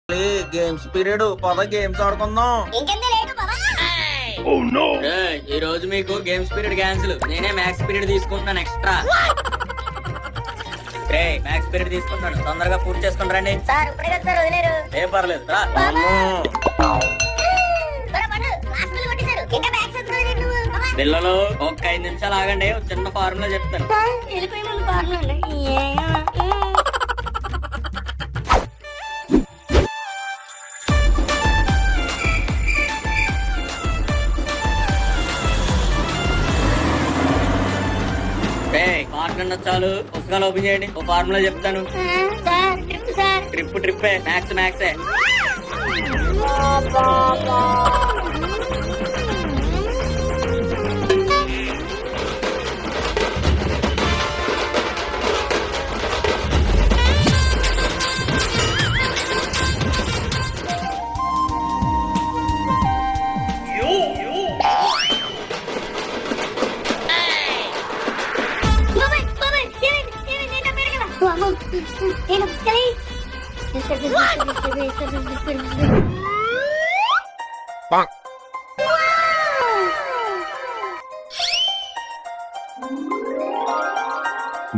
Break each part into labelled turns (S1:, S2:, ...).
S1: Games period పద games ఆడుకుందాం.
S2: ఈ రోజు మీకు గేమ్స్ పీరియడ్ క్యాన్సిల్. నేనే మ్యాథ్స్ పీరియడ్ తీసుకుంటున్నాను ఎక్స్ట్రా. మ్యాథ్స్ పీరియడ్ తీసుకుంటాను, తొందరగా పూర్తి చేసుకుని రండి. ఏం పర్లేదు రా. పిల్లలు ఒక 5 నిమిషాలు ఆగండి, చిన్న ఫార్ములా చెప్తాను. చాలు పుస్తకాలు ఓపెన్ చేయండి, ఒక ఫార్ములా చెప్తాను. ట్రిప్ మ్యాథ్స్ మ్యాథ్సే.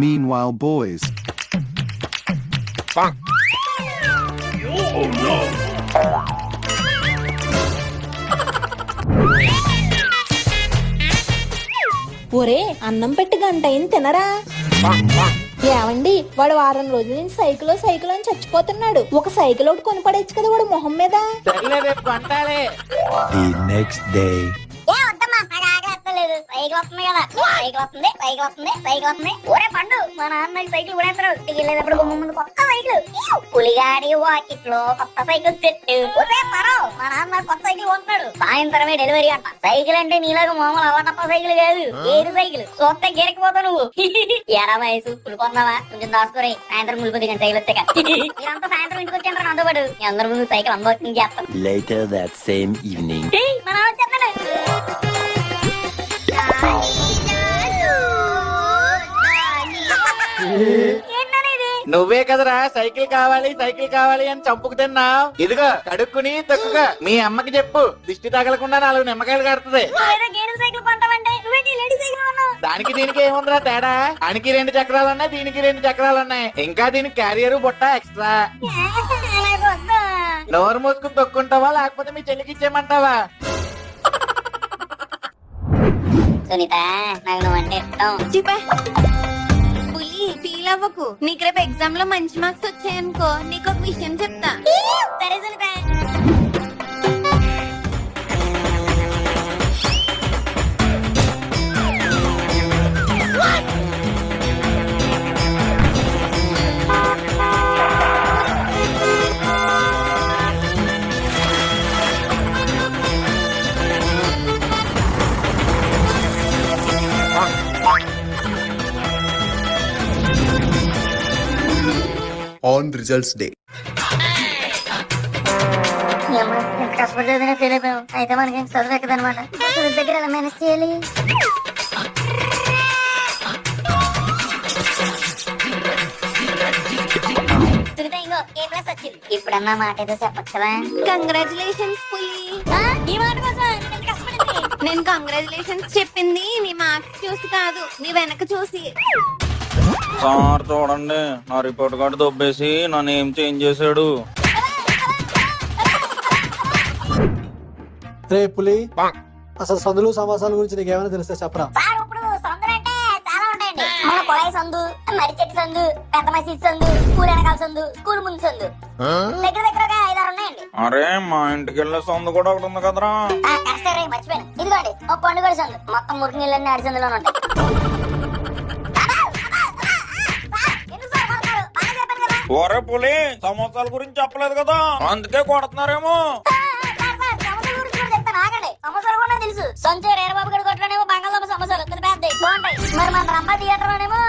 S3: Meanwhile, boys. Oh no!
S4: ఒరే అన్నం పెట్టి గంట అయింది తినరా. ఏమండి వాడు వారం రోజుల నుంచి సైకిల్ అని చచ్చిపోతున్నాడు. ఒక సైకిల్ ఒకటి కొనిపడేచ్చు కదా వాడు మొహం మీద.
S3: The next day.
S5: మా నాన్న సైకిల్ కొనేస్తాడు. వెళ్ళేటప్పుడు గుమ్మ ముందు కొత్త సైకిల్, పులిగాడి వాకిట్లో కొత్త సైకిల్ చెట్టు. మా నాన్న కొత్త సైకిల్ కొంటున్నాడు. సాయంత్రమే డెలివరీ అంట. సైకిల్ అంటే నీలాగా మామూలు అవన్నప్ప సైకిల్ కాదు, ఏది సైకిల్ చూస్తే గెరికిపోతావు నువ్వు. ఎరా వయసు పులిపోతున్నావా, కొంచెం దాచుకోరే, సాయంత్రం ములిపోతుంది కానీ సైకిల్ వచ్చాక. మీరంతా సాయంత్రం ఇంటికి వచ్చారు నాతో పాటు. మీ అందరి ముందు సైకిల్ అన్బాక్సింగ్ చేస్తాం.
S6: Later that same evening.
S5: మా నాన్న వచ్చేస్తున్నాడు.
S1: నువ్వే కదరా సైకిల్ కావాలి అని చంపుకు తిన్నావు. ఇదిగో కడుక్కుని తక్కువగా మీ అమ్మకి చెప్పు, దిష్టి తగలకుండా 4 నిమ్మకాయలు కడుతుంది. దానికి దీనికి ఏముందిరా తేడా? దానికి 2 చక్రాలు ఉన్నాయి, దీనికి 2 చక్రాలు ఉన్నాయి. ఇంకా దీనికి క్యారియర్ బుట్ట ఎక్స్ట్రా. నోరు మూసుకుని తొక్కుంటావా లేకపోతే మీ చెల్లికి ఇచ్చేయమంటావా?
S5: సునీత నాకు నువ్వంటే ఇష్టం.
S4: ఫీల్ అవ్వకు, నీకు రేపు ఎగ్జామ్ లో మంచి మార్క్స్ వచ్చాయనుకో, నీకు ఒక విషయం చెప్తా.
S5: సరే సునీత.
S3: On results day.
S5: కష్టపడి ఫెయిల్ అయిపోయాం. అయితే మనకి చదువు ఎక్కదనమాట. దగ్గర ఎలా మేనేజ్ చేయాలి? ఇప్పుడన్నా మాట ఏదో చెప్పచ్చు కదా.
S4: కంగ్రాచులేషన్స్ పులి.
S5: ఈ మాట కోసం
S4: నేను కంగ్రాచులేషన్స్ చెప్పింది నీ మార్క్స్ చూసి కాదు, నీ వెనక చూసి.
S1: సార్ చూడండి, నా రిపోర్ట్ కార్డు దొబ్బేసి నన్ను ఏం చేంజ్ చేశాడు.
S7: రే పులి, అసలు సందులు సమాసాల గురించి నీకు ఏమైనా తెలిస్తే చెప్పరా.
S5: ఇప్పుడు సందులు అంటే చాలా ఉంటాయండి. మన కొళాయి సందు, మర్రి చెట్టు సందు, పెద్ద మసీద్ సందు, స్కూల్ వెనకాల సందు, స్కూల్ ముందు సందు, దగ్గర 5-6 ఉన్నాయండి.
S1: అరే మా ఇంటికి వెళ్ళే సందు కూడా ఒకటి ఉంది కదరా.
S5: కరెక్ట్, మర్చిపోయాను. ఇదిగోండి ఓ పండుగ సందు. మొత్తం మురికి నీళ్ళన్నీ అడి సందులోనే ఉంటాయి.
S1: ఒరే పులి, సమోసాల గురించి చెప్పలేదు కదా, అందుకే కొడుతున్నారేమో.
S5: సమోసాలు కూడా తెలుసు. సంచూరు ఏరబాబు గడి కొట్లోనేమో బంగాళదుంప సమోసాలు పెద్ద బాగుంటాయి. మరి మన రంభ థియేటర్ లోనేమో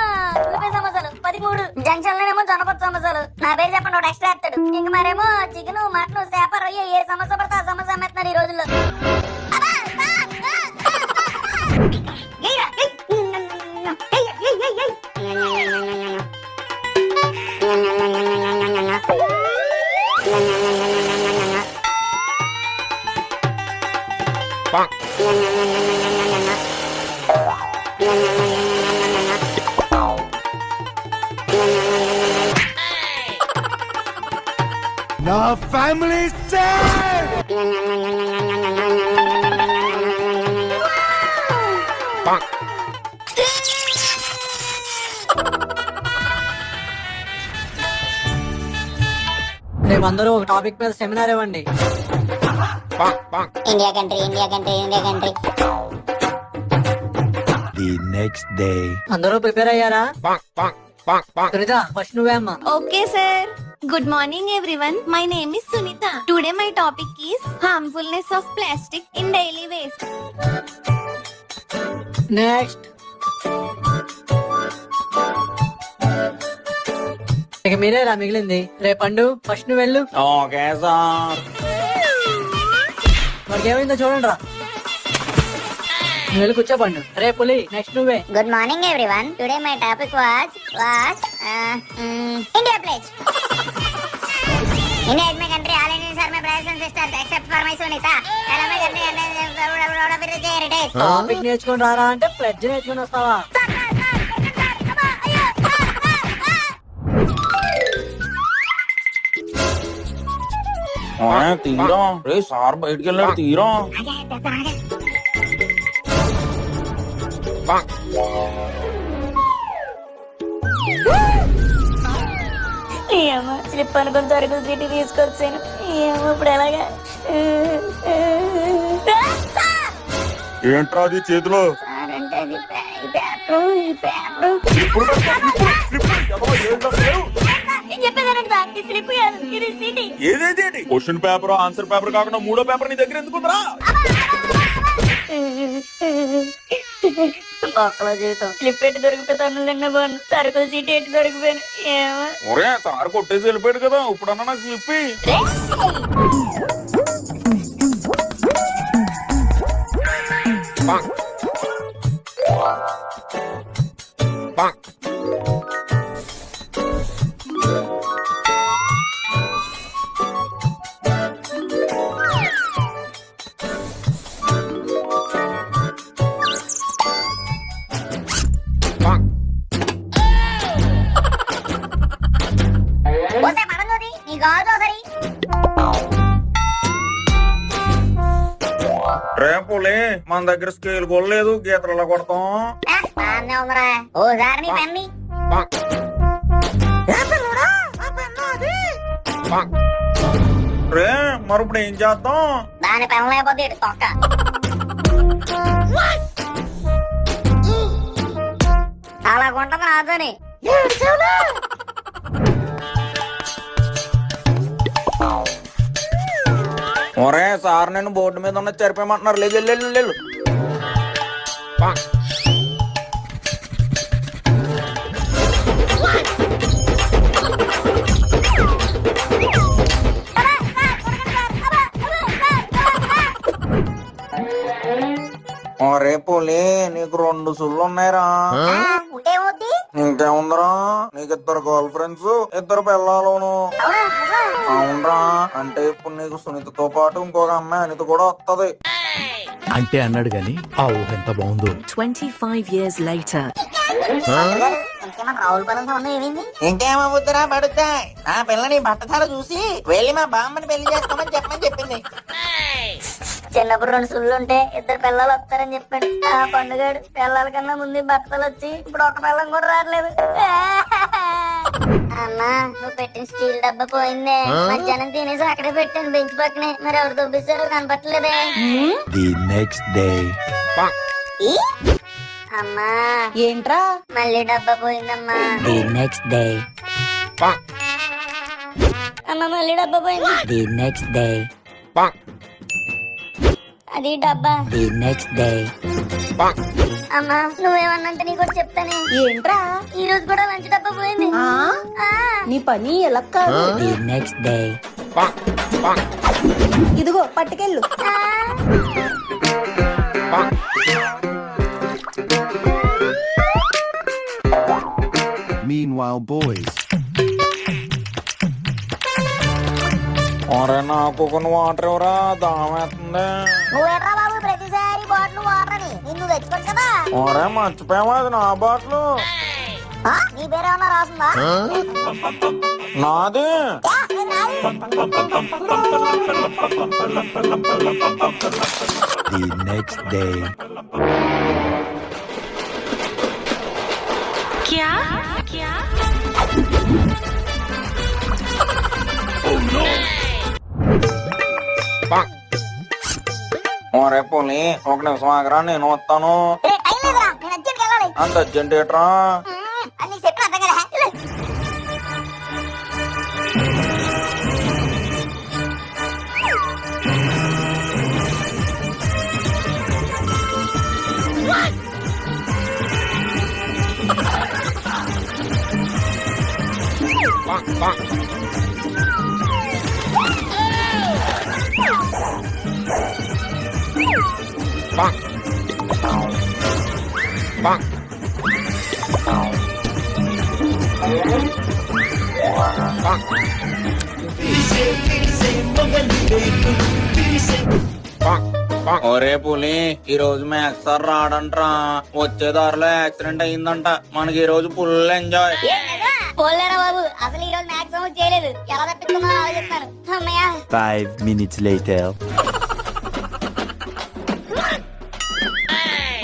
S5: ఉల్లిపాయ సమోసాలు 13, జంక్షన్ లోనేమో జొన్నపొత్తు సమోసాలు. నా పేరు చెప్పండి, ఒకటి ఎక్స్ట్రా ఎత్తాడు. ఇంక మరేమో చికెన్, మటన్, చేప, రొయ్య, ఏ సమోసా పడితే ఆ సమోసా అమ్మేస్తున్నారు ఈ రోజుల్లో.
S3: నా ఫ్యామిలీ సేఫ్.
S2: రేపు అందరూ ఒక టాపిక్ మీద సెమినార్ ఇవ్వండి.
S5: India country India country India country.
S3: The next day.
S2: అందరూ ప్రిపేర్ అయ్యారా? సునీత ఫస్ట్ నువ్వే అమ్మా.
S8: Okay, sir. Good morning, everyone. My name is Sunita. Today my topic is harmfulness of plastic in daily waste.
S2: Next ఇక మీరేరా మిగిలింది. రేపండు first నువ్వు వెళ్ళు.
S1: Okay sir.
S2: వాడికి ఏమైందో చూడండి రా. నువ్వు వెళ్ళి కూర్చోపండు. రేపులి నెక్స్ట్ నువ్వే.
S5: Good morning everyone. Today my topic was India pledge. India is my country. All Indians are my brothers and sisters, except for my Sunita. I love my country and I am proud of its heritage.
S2: Topic నేర్చుకుని రారా అంటే pledge నేర్చుకుని వస్తావా?
S1: తీరం రే sir బయటికి వెళ్ళాడు. తీరం
S5: ఏమో స్లిప్ అనుకుని సరుకులు సీటీ తీసుకొచ్చాను. ఏమో ఇప్పుడు ఎలాగా?
S1: ఏంట్రా అది చేతిలో?
S5: అంటే అది ఈ పేపరు చెప్పేదానండి సార్. ఈ స్లిప్ కాదు, ఇది సీటీ.
S1: ఏదేంటి క్వశ్చన్ పేపర్ ఆన్సర్ పేపర్ కాకుండా మూడో పేపర్ నీ దగ్గర ఎందుకుందరా?
S5: ఒక్కలో జీవితం స్లిప్ ఎట్టి దొరికితే తను తిన్న బాను, సరుకులు సీటీ ఎట్టి దొరికిపోయాను. ఏమో
S1: ఒరే సార్ కొట్టేసి వెళ్ళిపోయాడు కదా, ఇప్పుడన్నా నాకు చెప్పి.
S5: పోతే పడంగోది నీ గాజు ఒకరి.
S1: రేపులే మన దగ్గర స్కేల్ కొనలేదు, గీతలు కొడతాం.
S5: బాగానే ఉందిరా. ఓసారి నీ పెన్ని
S1: రే మరి ఇప్పుడు ఏం చేద్దాం?
S5: దాని పెన్ లేకపోతే ఇటు తొక్క. అలా కొంటది రాదని.
S1: ఒరే సార్ నేను బోర్డు మీద ఉన్న చెరిపోయమంటున్నారు. లేదు వెళ్ళు వెళ్ళు. రేపులే నీకు 2 సుళ్ళు ఉన్నాయిరా.
S5: ఉంటే వద్ది.
S1: ఇంకేముందరా, నీకు 2 గర్ల్ ఫ్రెండ్స్ 2 పిల్లలను. అవునరా, అంటే ఇప్పుడు నీకు సునీతతో పాటు ఇంకొక అమ్మాయి అనిత కూడా వస్తది.
S3: అంటే అన్నాడు గాని ఆ ఊహ ఎంత బాగుందో.
S9: 25 years later.
S5: రావుల పరం సంబంధం ఏమైంది?
S2: ఇంకేమవుతురా పడుతా. ఆ పిల్లని బట్టధార చూసి వెళ్ళి మా బామ్మని పెళ్లి చేసుకోమని చెప్పమని చెప్పింది.
S5: చిన్నప్పుడు 2 సుళ్ళు ఉంటే 2 పిల్లలు వస్తారని చెప్పాడు. ఆ పండుగాడు పిల్లల కన్నా ముందు బట్టలు వచ్చి ఇప్పుడు ఒక పిల్లం కూడా రావట్లేదు. అమ్మా నువ్వు పెట్టిన స్టీల్ డబ్బా పోయిందే. మధ్యాహ్నం తినేసి అక్కడే పెట్టాను బెంచ్ పక్కనే. మరి ఎవరు దొబ్బిస్తారో కనపట్టలేదే.
S3: The next day.
S5: అమ్మా
S4: ఏంట్రా?
S5: మళ్ళీ డబ్బా పోయిందమ్మా.
S6: The next day.
S5: అమ్మ మళ్ళీ డబ్బా పోయింది.
S6: The next day.
S5: అది డబ్బా.
S6: The next day.
S5: అమ్మా నువ్వేమన్నంటే నీకు ఒకటి చెప్తానే.
S4: ఏంట్రా?
S5: ఈ రోజు కూడా లంచ్ డబ్బా పోయింది.
S4: ఆ? నీ పని ఎలా కాదు.
S6: The next day.
S4: ఇదిగో పట్టుకెళ్ళు.
S3: Meanwhile, boys.
S1: ఒరే నాకు కొన్ని వాటర్ ఎవరా, దాహం వేస్తుంది.
S5: నువ్వేట్రా బాబు ప్రతి బాటిల్ వాటర్ అని నిన్ను తెచ్చుకోవచ్చు కదా.
S2: ఒరే మర్చిపోయావా, అది నా బాట్లు.
S5: నీ పేరేమన్నా రాసిందా?
S2: నాది.
S3: The next day.
S9: क्या क्या
S2: ఒరే పులి, ఒక నిమిషం ఆగరా, నేను వస్తాను.
S5: టైం లేదురా, నేను అర్జెంట్కి వెళ్ళాలి.
S2: అంత అర్జెంట్ ఏట్రా?
S5: అని చెప్పిన అర్థం కదా.
S2: ఒరే పులి, ఈ రోజు మ్యాక్స్ సార్ రాడంట్రా. వచ్చే దారిలో యాక్సిడెంట్ అయిందంట. మనకి ఈ రోజు ఫుల్ ఎంజాయ్.
S5: పోలేరా బాబు, అసలు ఈ రోజు మ్యాక్సిమం చేయలేదు. ఎలా తప్పించుకున్నా ఆలోచిస్తాను. అమ్మయ్యా.
S3: 5 minutes later.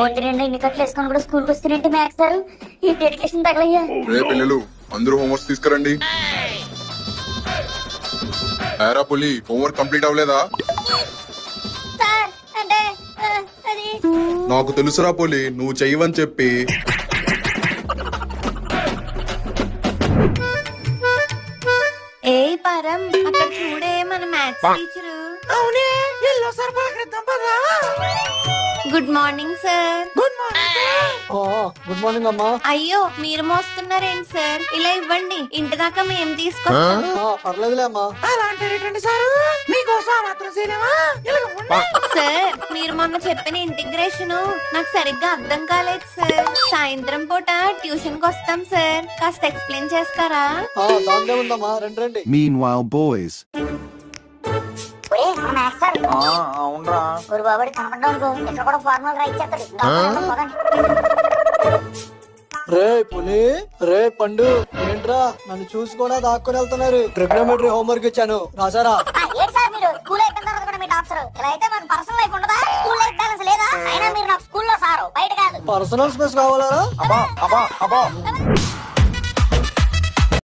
S5: ఒంటి నిండా ఇన్ని కట్లు వేసుకొని కూడా స్కూల్కి వస్తున్నట్టు మ్యాక్స్ సార్ ఈ డెడికేషన్ తగలయ్యా.
S10: రే పిల్లలు, అందరూ హోంవర్క్ తీసుకురండి. ఏరా పులి, హోంవర్క్ కంప్లీట్ అవ్వలేదా?
S5: సార్ అంటే అది
S10: నాకు తెలుసురా పులి, నువ్వు చెయ్యవని చెప్పి.
S8: ఏ పరం, అక్కడ చూడే మన మ్యాథ్స్ టీచరు.
S2: అవునే, ఎల్లో సార్ పలకరిద్దాం పదా.
S8: Good morning sir.
S2: Good morning sir.
S7: Good morning అమ్మా.
S8: అయ్యో, మీరు మోస్తున్నారేంటి సార్? ఇలా ఇవ్వండి, ఇంటి దాకా మేము తీసుకొస్తాం.
S7: పర్లేదులే అమ్మా.
S2: అలాంటి సార్ మీకోసం మాత్రం చేయలేమా?
S8: సార్, మీరు మొన్న చెప్పిన ఇంటిగ్రేషన్ నాకు సరిగ్గా అర్థం కాలేదు సార్. సాయంత్రం పూట ట్యూషన్ కి వస్తాం సార్, కాస్త ఎక్స్ప్లెయిన్ చేస్తారా?
S7: దాంట్లో ఉందమ్మా, రండి రండి.
S10: Meanwhile, boys.
S5: ఒరే మన మ్యాక్స్ సార్
S2: అవునరా.
S5: ஒரு బాబడి కనపడ్డా అనుకో, ఇక్కడ కూడా ఫార్మల్ రైట్ చేస్తాడు.
S7: రే పులి, రే పండు, ఏంట్రా నన్ను చూసి కూడా దాక్కుని వెళ్తున్నారు? ట్రిగ్నోమెట్రీ హోంవర్క్ ఇచ్చాను, రాసారా?
S5: ఏంటి సార్ మీరు స్కూల్ అయిపోయిన తర్వాత కూడా మీ డాక్టర్ ఇలా అయితే మనకు పర్సనల్ లైఫ్ ఉండదా? స్కూల్ లైఫ్ బ్యాలెన్స్ లేదా? అయినా మీరు నాకు స్కూల్లో సారు, బయట కాదు.
S7: పర్సనల్ స్పేస్ కావాలా?
S2: అబ్బా అబ్బా అబ్బా.